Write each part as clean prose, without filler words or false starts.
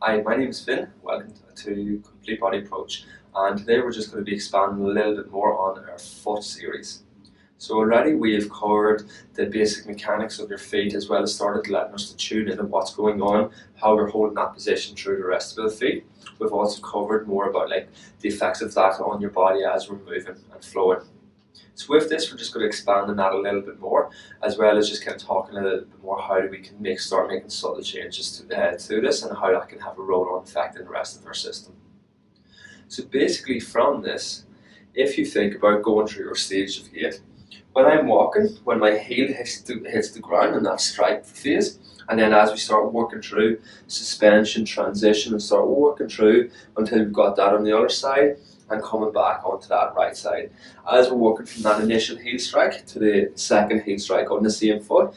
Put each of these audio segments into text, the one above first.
Hi, my name is Finn. Welcome to Complete Body Approach, and today we're just going to be expanding a little bit more on our foot series. So already we have covered the basic mechanics of your feet, as well as started letting us to tune into what's going on, how we're holding that position through the rest of the feet. We've also covered more about the effects of that on your body as we're moving and flowing. So with this, we're just going to expand on that a little bit more, as well as just kind of talking a little bit more how we can start making subtle changes to this, and how that can have a roll-on effect in the rest of our system. So basically from this, if you think about going through your stage of gait, when I'm walking, when my heel hits the ground in that strike phase, and then as we start working through suspension, transition, and start working through until we've got that on the other side, and coming back onto that right side. As we're working from that initial heel strike to the second heel strike on the same foot,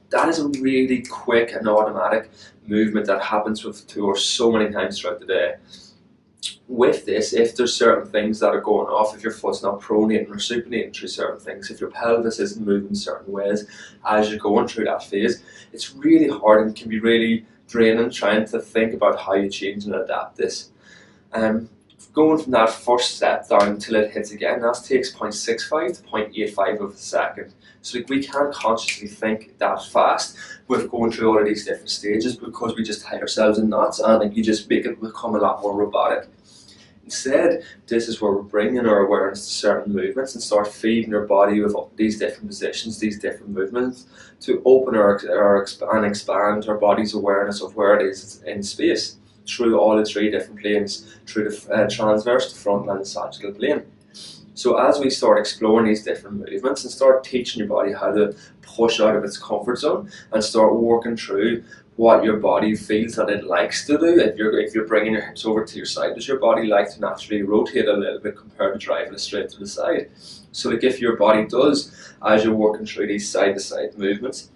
that is a really quick and automatic movement that happens with the tour so many times throughout the day. With this, if there's certain things that are going off, if your foot's not pronating or supinating through certain things, if your pelvis isn't moving certain ways as you're going through that phase, it's really hard and can be really draining trying to think about how you change and adapt this. Going from that first step down until it hits again, that takes 0.65 to 0.85 of a second. So we can't consciously think that fast with going through all of these different stages, because we just tie ourselves in knots and you just make it become a lot more robotic. Instead, this is where we're bringing our awareness to certain movements and start feeding our body with these different positions, these different movements, to open and expand our body's awareness of where it is in space, through all the three different planes, through the transverse, the frontal, and the sagittal plane. So as we start exploring these different movements and start teaching your body how to push out of its comfort zone and start working through what your body feels that it likes to do. If you're bringing your hips over to your side, does your body like to naturally rotate a little bit compared to driving it straight to the side? So if your body does, as you're working through these side-to-side movements,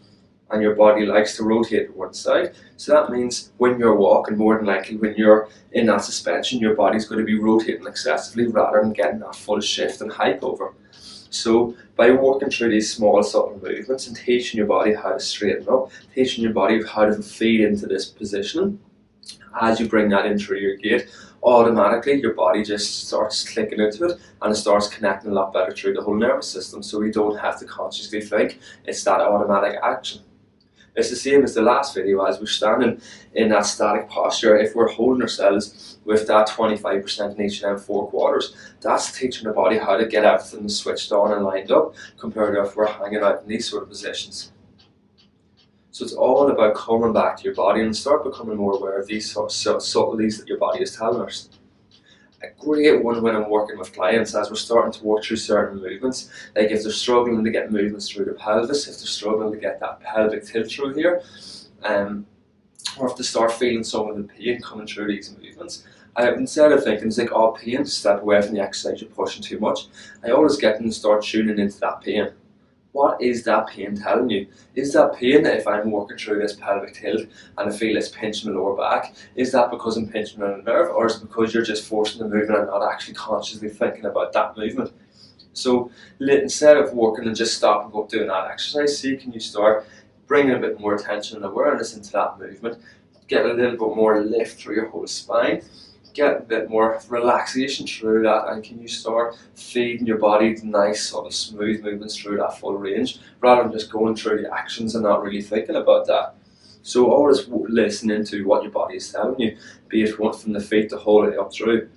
and your body likes to rotate to one side, so that means when you're walking, more than likely when you're in that suspension, your body's going to be rotating excessively rather than getting that full shift and hike over. So by working through these small subtle movements and teaching your body how to straighten up, teaching your body how to feed into this position, as you bring that in through your gait, automatically your body just starts clicking into it and it starts connecting a lot better through the whole nervous system, so we don't have to consciously think, it's that automatic action. It's the same as the last video. As we're standing in that static posture, if we're holding ourselves with that 25% in each of them 4 quarters, that's teaching the body how to get everything switched on and lined up, compared to if we're hanging out in these sort of positions. So it's all about coming back to your body and start becoming more aware of these subtleties that your body is telling us. A great one when I'm working with clients, as we're starting to work through certain movements, like if they're struggling to get movements through the pelvis, if they're struggling to get that pelvic tilt through here, or if they start feeling some of the pain coming through these movements, instead of thinking it's like, oh, pain, step away from the exercise, you're pushing too much, I always get them to start tuning into that pain. What is that pain telling you? Is that pain that if I'm working through this pelvic tilt and I feel it's pinching my lower back, is that because I'm pinching on a nerve, or is it because you're just forcing the movement and not actually consciously thinking about that movement? So instead of working and just stop and go doing that exercise, see, can you start bringing a bit more attention and awareness into that movement, get a little bit more lift through your whole spine, get a bit more relaxation through that, and can you start feeding your body nice sort of smooth movements through that full range, rather than just going through the actions and not really thinking about that. So always listening to what your body is telling you, be it from the feet to hold it up through.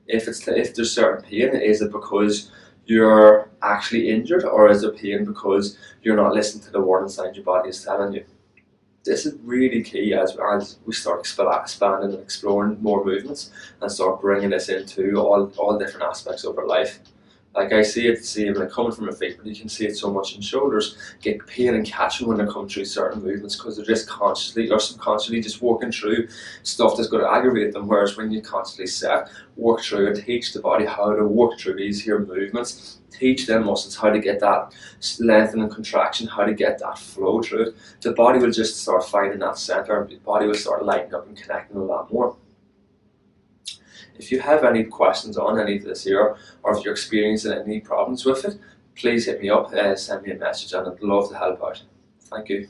If there's certain pain, is it because you're actually injured, or is there pain because you're not listening to the warning signs your body is telling you? This is really key as we start expanding and exploring more movements and start bringing this into all different aspects of our life. Like I see it the same, like coming from my feet, but you can see it so much in shoulders, get pain and catching when they're coming through certain movements, because they're just consciously or subconsciously just working through stuff that's going to aggravate them. Whereas when you constantly work through and teach the body how to work through these here movements, teach them muscles how to get that lengthening and contraction, how to get that flow through it, the body will just start finding that center, and the body will start lighting up and connecting a lot more. If you have any questions on any of this here, or if you're experiencing any problems with it, please hit me up, send me a message, and I'd love to help out. Thank you.